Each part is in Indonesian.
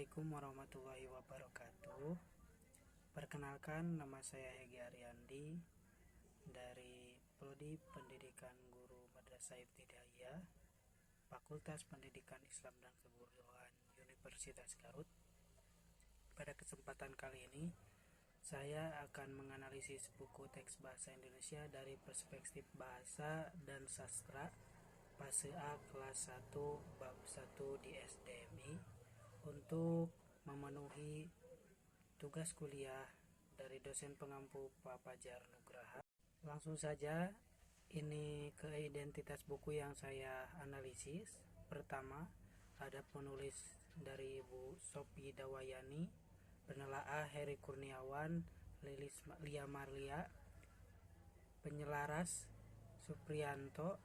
Assalamualaikum warahmatullahi wabarakatuh. Perkenalkan, nama saya Hegi Ariandi dari Prodi Pendidikan Guru Madrasah Ibtidaiyah, Fakultas Pendidikan Islam dan Keguruan Universitas Garut. Pada kesempatan kali ini, saya akan menganalisis buku teks bahasa Indonesia dari perspektif bahasa dan sastra fase A kelas 1 bab 1 di SDMI untuk memenuhi tugas kuliah dari dosen pengampu Pak Fajar Nugraha. Langsung saja, ini ke identitas buku yang saya analisis. Pertama, ada penulis dari Bu Sophie Dawayani, penelaah Heri Kurniawan, Lilis Lia Marlia, penyelaras Suprianto,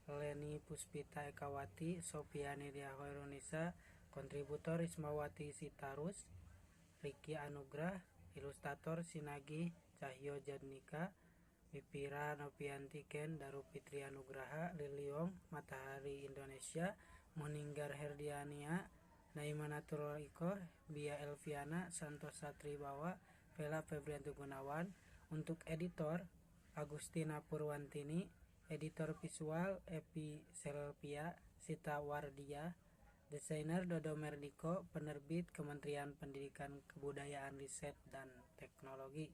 Leni Puspita Ekawati, Sofiani Dia Hoirunisa, kontributor Ismawati Sitarus, Riki Anugrah, ilustrator Sinagi Cahyo Jadnika, Wipira Novianti Ken, Daru Fitri Anugraha, Liliong, Matahari Indonesia, Moninggar Herdiania, Naimanatul Iko, Bia Elviana, Santos Satribawa, Vela Febrianti Gunawan. Untuk editor Agustina Purwantini, editor visual Epi Selvia Sita Wardia, desainer Dodo Merdiko, penerbit Kementerian Pendidikan Kebudayaan Riset dan Teknologi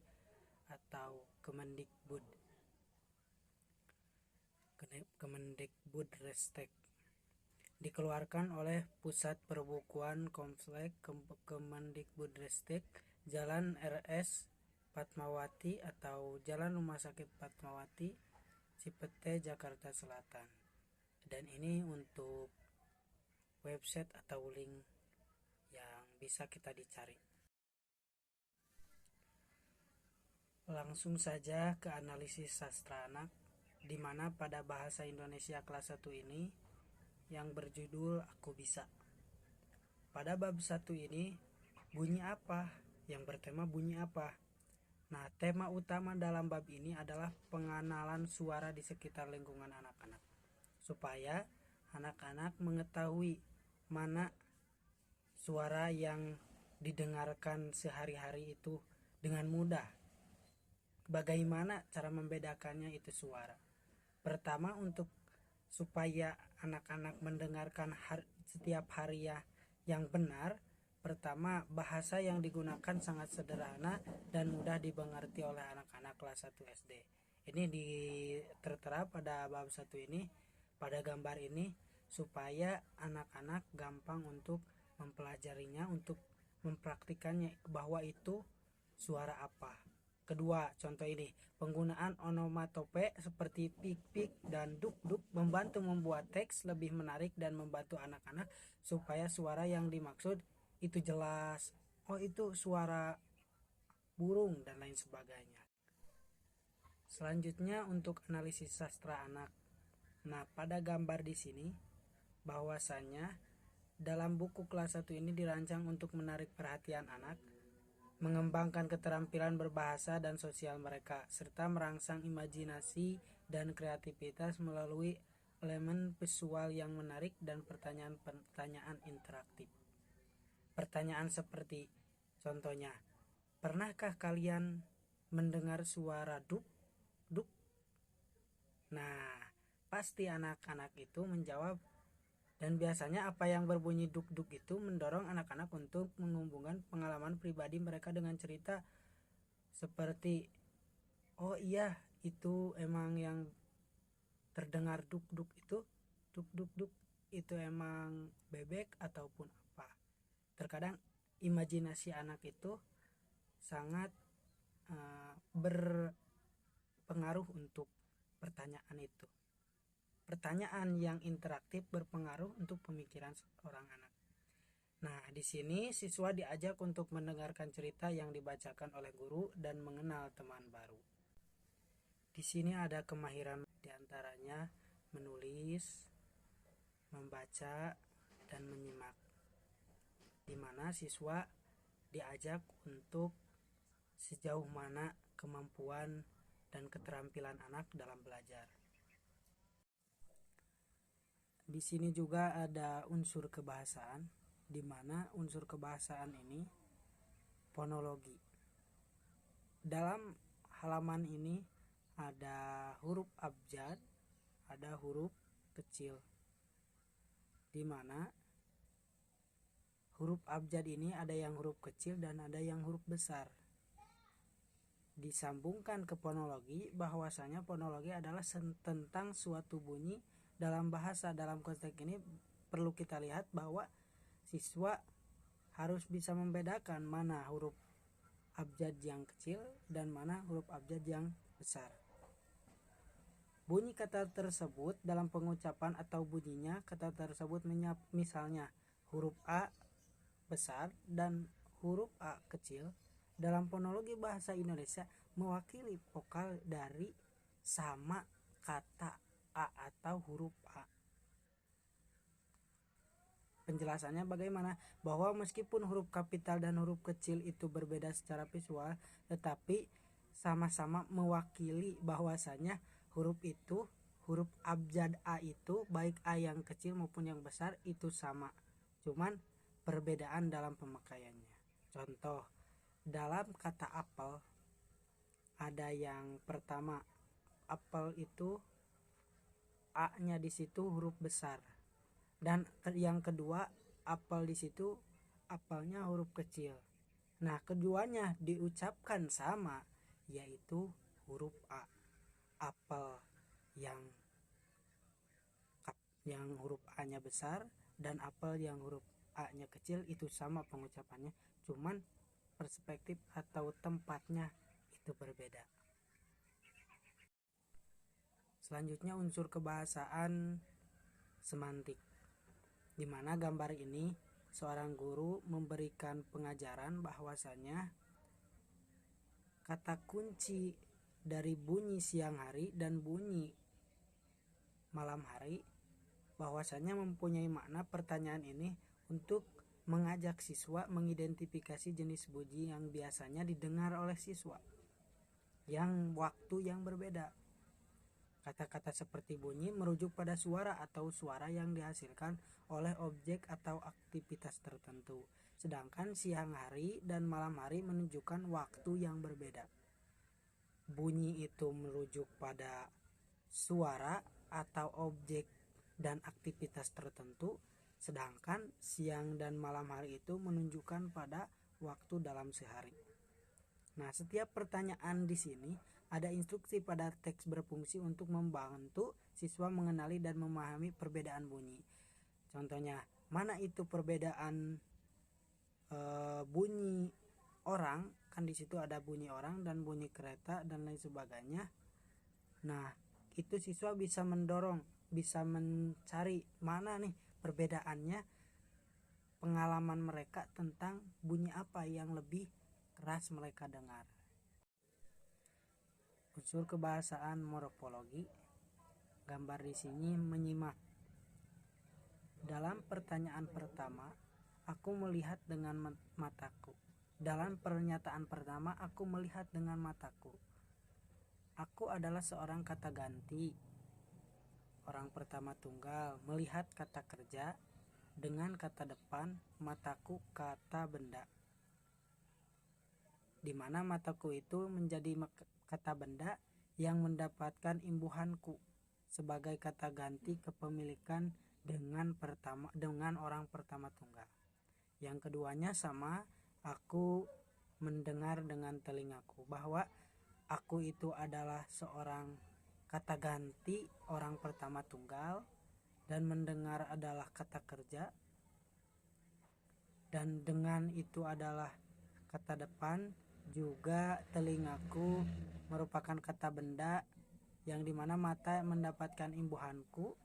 atau Kemendikbudristek, dikeluarkan oleh Pusat Perbukuan Komplek Kemendikbudristek, Jalan RS Fatmawati atau Jalan Rumah Sakit Fatmawati, Cipete, Jakarta Selatan. Dan ini untuk website atau link yang bisa kita dicari. Langsung saja ke analisis sastra anak, di mana pada bahasa Indonesia kelas 1 ini yang berjudul Aku Bisa. Pada bab 1 ini, bunyi apa? Yang bertema bunyi apa? Nah, tema utama dalam bab ini adalah pengenalan suara di sekitar lingkungan anak-anak, supaya anak-anak mengetahui mana suara yang didengarkan sehari-hari itu dengan mudah. Bagaimana cara membedakannya itu suara? Pertama, untuk supaya anak-anak mendengarkan setiap hari yang benar, pertama, bahasa yang digunakan sangat sederhana dan mudah dimengerti oleh anak-anak kelas 1 SD. Ini tertera pada bab 1 ini, pada gambar ini, supaya anak-anak gampang untuk mempelajarinya, untuk mempraktikannya bahwa itu suara apa. Kedua, contoh ini, penggunaan onomatope seperti pik-pik dan duk-duk membantu membuat teks lebih menarik dan membantu anak-anak supaya suara yang dimaksud itu jelas. Oh, itu suara burung dan lain sebagainya. Selanjutnya untuk analisis sastra anak. Nah, pada gambar di sini bahwasannya dalam buku kelas 1 ini dirancang untuk menarik perhatian anak, mengembangkan keterampilan berbahasa dan sosial mereka, serta merangsang imajinasi dan kreativitas melalui elemen visual yang menarik dan pertanyaan-pertanyaan interaktif. Pertanyaan seperti, contohnya, pernahkah kalian mendengar suara duk, duk? Nah, pasti anak-anak itu menjawab. Dan biasanya apa yang berbunyi duk-duk itu mendorong anak-anak untuk menghubungkan pengalaman pribadi mereka dengan cerita seperti, oh iya, itu emang yang terdengar duk-duk itu, duk-duk-duk itu emang bebek ataupun apa. Terkadang imajinasi anak itu sangat berpengaruh untuk pertanyaan itu. Pertanyaan yang interaktif berpengaruh untuk pemikiran seorang anak. Nah, di sini siswa diajak untuk mendengarkan cerita yang dibacakan oleh guru dan mengenal teman baru. Di sini ada kemahiran diantaranya menulis, membaca, dan menyimak, di mana siswa diajak untuk sejauh mana kemampuan dan keterampilan anak dalam belajar. Di sini juga ada unsur kebahasaan, di mana unsur kebahasaan ini fonologi. Dalam halaman ini ada huruf abjad, ada huruf kecil, di mana huruf abjad ini ada yang huruf kecil dan ada yang huruf besar. Disambungkan ke fonologi, bahwasanya fonologi adalah tentang suatu bunyi dalam bahasa. Dalam konteks ini perlu kita lihat bahwa siswa harus bisa membedakan mana huruf abjad yang kecil dan mana huruf abjad yang besar. Bunyi kata tersebut dalam pengucapan atau bunyinya kata tersebut misalnya huruf A besar dan huruf A kecil, dalam fonologi bahasa Indonesia mewakili vokal dari sama kata A atau huruf A. Penjelasannya bagaimana? Bahwa meskipun huruf kapital dan huruf kecil itu berbeda secara visual, tetapi sama-sama mewakili bahwasanya huruf abjad A itu, baik A yang kecil maupun yang besar, itu sama. Cuman perbedaan dalam pemakaiannya. Contoh, dalam kata apel ada yang pertama, apel itu A-nya di situ huruf besar. Dan yang kedua, apel di situ apelnya huruf kecil. Nah, keduanya diucapkan sama, yaitu huruf A. Apel yang huruf A-nya besar dan apel yang huruf A-nya kecil itu sama pengucapannya, cuman perspektif atau tempatnya itu berbeda. Selanjutnya unsur kebahasaan semantik, di mana gambar ini seorang guru memberikan pengajaran bahwasanya kata kunci dari bunyi siang hari dan bunyi malam hari bahwasanya mempunyai makna. Pertanyaan ini untuk mengajak siswa mengidentifikasi jenis bunyi yang biasanya didengar oleh siswa yang waktu yang berbeda. Kata-kata seperti bunyi merujuk pada suara atau suara yang dihasilkan oleh objek atau aktivitas tertentu. Sedangkan siang hari dan malam hari menunjukkan waktu yang berbeda. Bunyi itu merujuk pada suara atau objek dan aktivitas tertentu. Sedangkan siang dan malam hari itu menunjukkan pada waktu dalam sehari. Nah, setiap pertanyaan di sini ada instruksi pada teks berfungsi untuk membantu siswa mengenali dan memahami perbedaan bunyi. Contohnya, mana itu perbedaan bunyi orang? Kan di situ ada bunyi orang dan bunyi kereta dan lain sebagainya. Nah, itu siswa bisa mendorong, bisa mencari mana nih perbedaannya, pengalaman mereka tentang bunyi apa yang lebih keras mereka dengar. Unsur kebahasaan morfologi, gambar di sini menyimak. Dalam pertanyaan pertama, aku melihat dengan mataku. Dalam pernyataan pertama, aku melihat dengan mataku. Aku adalah seorang kata ganti. Orang pertama tunggal, melihat kata kerja dengan kata depan, mataku kata benda. Di mana mataku itu menjadi kata benda yang mendapatkan imbuhanku sebagai kata ganti kepemilikan dengan orang pertama tunggal. Yang keduanya sama, aku mendengar dengan telingaku, bahwa aku itu adalah seorang kata ganti orang pertama tunggal dan mendengar adalah kata kerja, dan dengan itu adalah kata depan. Juga telingaku merupakan kata benda yang dimana mata mendapatkan imbuhanku,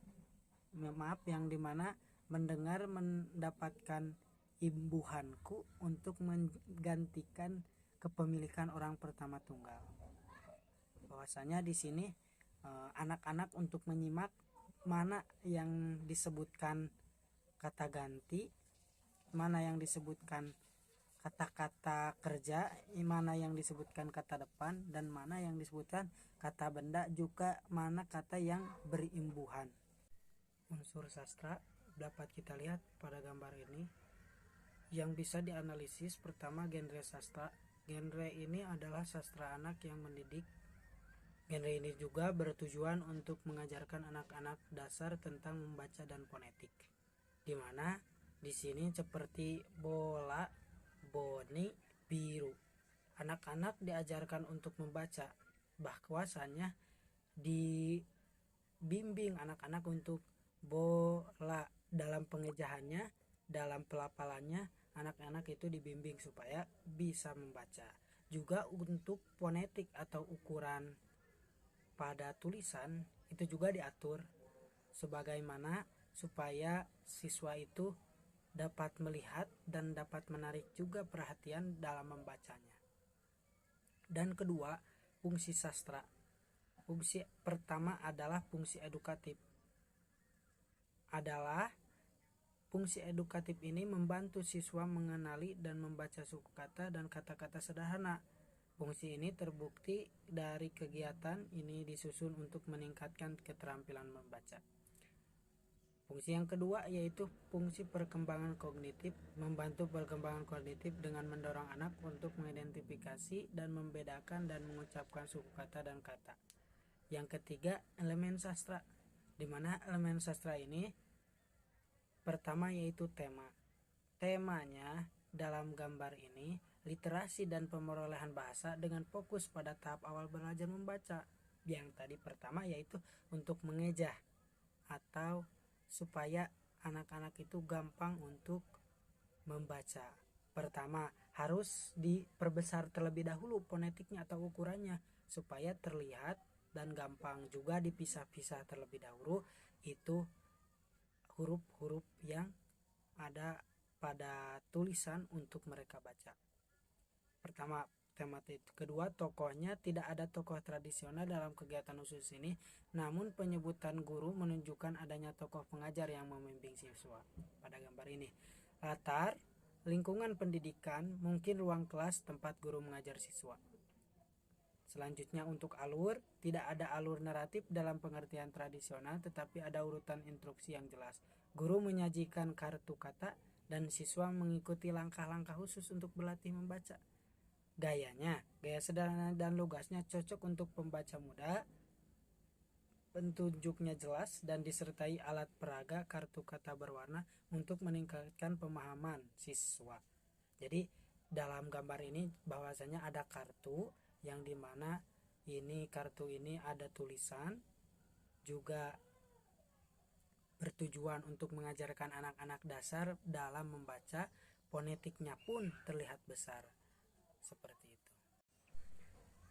yang dimana mendengar mendapatkan imbuhanku untuk menggantikan kepemilikan orang pertama tunggal. Bahwasanya di sini anak-anak untuk menyimak mana yang disebutkan kata ganti, mana yang disebutkan kata-kata kerja, mana yang disebutkan kata depan, dan mana yang disebutkan kata benda, juga mana kata yang berimbuhan. Unsur sastra dapat kita lihat pada gambar ini yang bisa dianalisis. Pertama, genre sastra. Genre ini adalah sastra anak yang mendidik. Genre ini juga bertujuan untuk mengajarkan anak-anak dasar tentang membaca dan fonetik, di mana di sini seperti bola, boni, biru. Anak-anak diajarkan untuk membaca, bahwasannya dibimbing anak-anak untuk bola. Dalam pengejahannya, dalam pelafalannya, anak-anak itu dibimbing supaya bisa membaca. Juga untuk fonetik atau ukuran pada tulisan itu juga diatur sebagaimana supaya siswa itu dapat melihat dan dapat menarik juga perhatian dalam membacanya. Dan kedua, fungsi sastra. Fungsi pertama adalah fungsi edukatif. Fungsi edukatif ini membantu siswa mengenali dan membaca suku kata dan kata-kata sederhana. Fungsi ini terbukti dari kegiatan ini disusun untuk meningkatkan keterampilan membaca. Fungsi yang kedua yaitu fungsi perkembangan kognitif, membantu perkembangan kognitif dengan mendorong anak untuk mengidentifikasi dan membedakan dan mengucapkan suku kata dan kata. Yang ketiga, elemen sastra, di mana elemen sastra ini pertama yaitu tema. Temanya dalam gambar ini literasi dan pemerolehan bahasa dengan fokus pada tahap awal belajar membaca. Yang tadi pertama yaitu untuk mengejah atau supaya anak-anak itu gampang untuk membaca. Pertama, harus diperbesar terlebih dahulu fonetiknya atau ukurannya supaya terlihat dan gampang. Juga dipisah-pisah terlebih dahulu itu huruf-huruf yang ada pada tulisan untuk mereka baca. Pertama, tema itu. Kedua, tokohnya tidak ada tokoh tradisional dalam kegiatan khusus ini, namun penyebutan guru menunjukkan adanya tokoh pengajar yang membimbing siswa pada gambar ini. Latar, lingkungan pendidikan, mungkin ruang kelas tempat guru mengajar siswa. Selanjutnya untuk alur, tidak ada alur naratif dalam pengertian tradisional, tetapi ada urutan instruksi yang jelas. Guru menyajikan kartu kata dan siswa mengikuti langkah-langkah khusus untuk berlatih membaca. Gaya sederhana dan lugasnya cocok untuk pembaca muda. Petunjuknya jelas dan disertai alat peraga kartu kata berwarna untuk meningkatkan pemahaman siswa. Jadi dalam gambar ini bahwasanya ada kartu yang dimana ini kartu ini ada tulisan, juga bertujuan untuk mengajarkan anak-anak dasar dalam membaca. Fonetiknya pun terlihat besar seperti itu.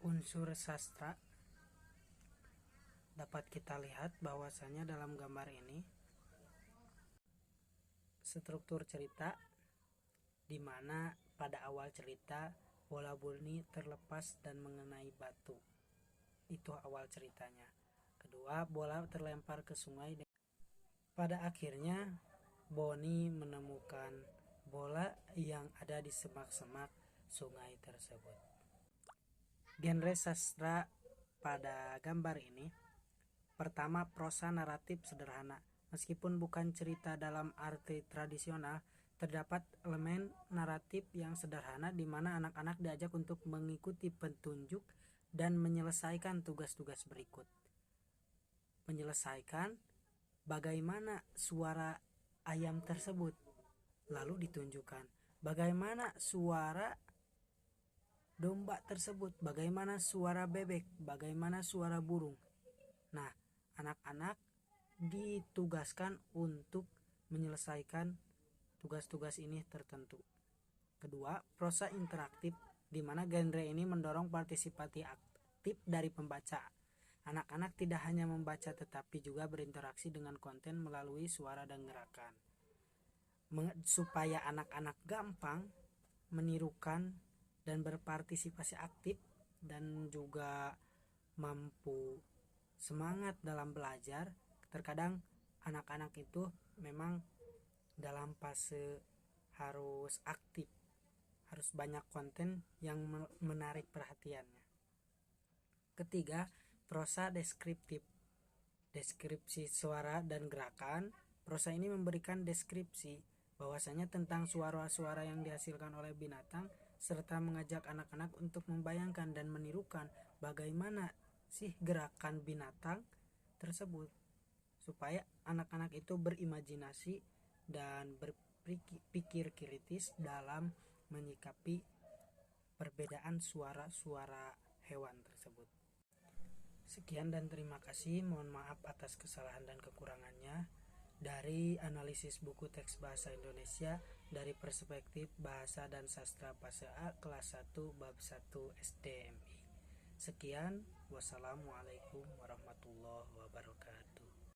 Unsur sastra dapat kita lihat bahwasanya dalam gambar ini struktur cerita, di mana pada awal cerita bola boni terlepas dan mengenai batu. Itu awal ceritanya. Kedua, bola terlempar ke sungai. Pada akhirnya Boni menemukan bola yang ada di semak-semak sungai tersebut. Genre sastra pada gambar ini pertama, prosa naratif sederhana. Meskipun bukan cerita dalam arti tradisional, terdapat elemen naratif yang sederhana di mana anak-anak diajak untuk mengikuti petunjuk dan menyelesaikan tugas-tugas berikut. Menyelesaikan bagaimana suara ayam tersebut, lalu ditunjukkan bagaimana suara domba tersebut, bagaimana suara bebek, bagaimana suara burung. Nah, anak-anak ditugaskan untuk menyelesaikan tugas-tugas ini tertentu. Kedua, prosa interaktif, di mana genre ini mendorong partisipasi aktif dari pembaca. Anak-anak tidak hanya membaca tetapi juga berinteraksi dengan konten melalui suara dan gerakan. Supaya anak-anak gampang menirukan dan berpartisipasi aktif dan juga mampu semangat dalam belajar. Terkadang anak-anak itu memang dalam fase harus aktif, harus banyak konten yang menarik perhatiannya. Ketiga, prosa deskriptif, deskripsi suara dan gerakan. Prosa ini memberikan deskripsi bahwasanya tentang suara-suara yang dihasilkan oleh binatang, serta mengajak anak-anak untuk membayangkan dan menirukan bagaimana sih gerakan binatang tersebut, supaya anak-anak itu berimajinasi dan berpikir kritis dalam menyikapi perbedaan suara-suara hewan tersebut. Sekian dan terima kasih. Mohon maaf atas kesalahan dan kekurangannya dari analisis buku teks bahasa Indonesia dari perspektif bahasa dan sastra fase A kelas 1 bab 1 SDMI. Sekian, wassalamualaikum warahmatullahi wabarakatuh.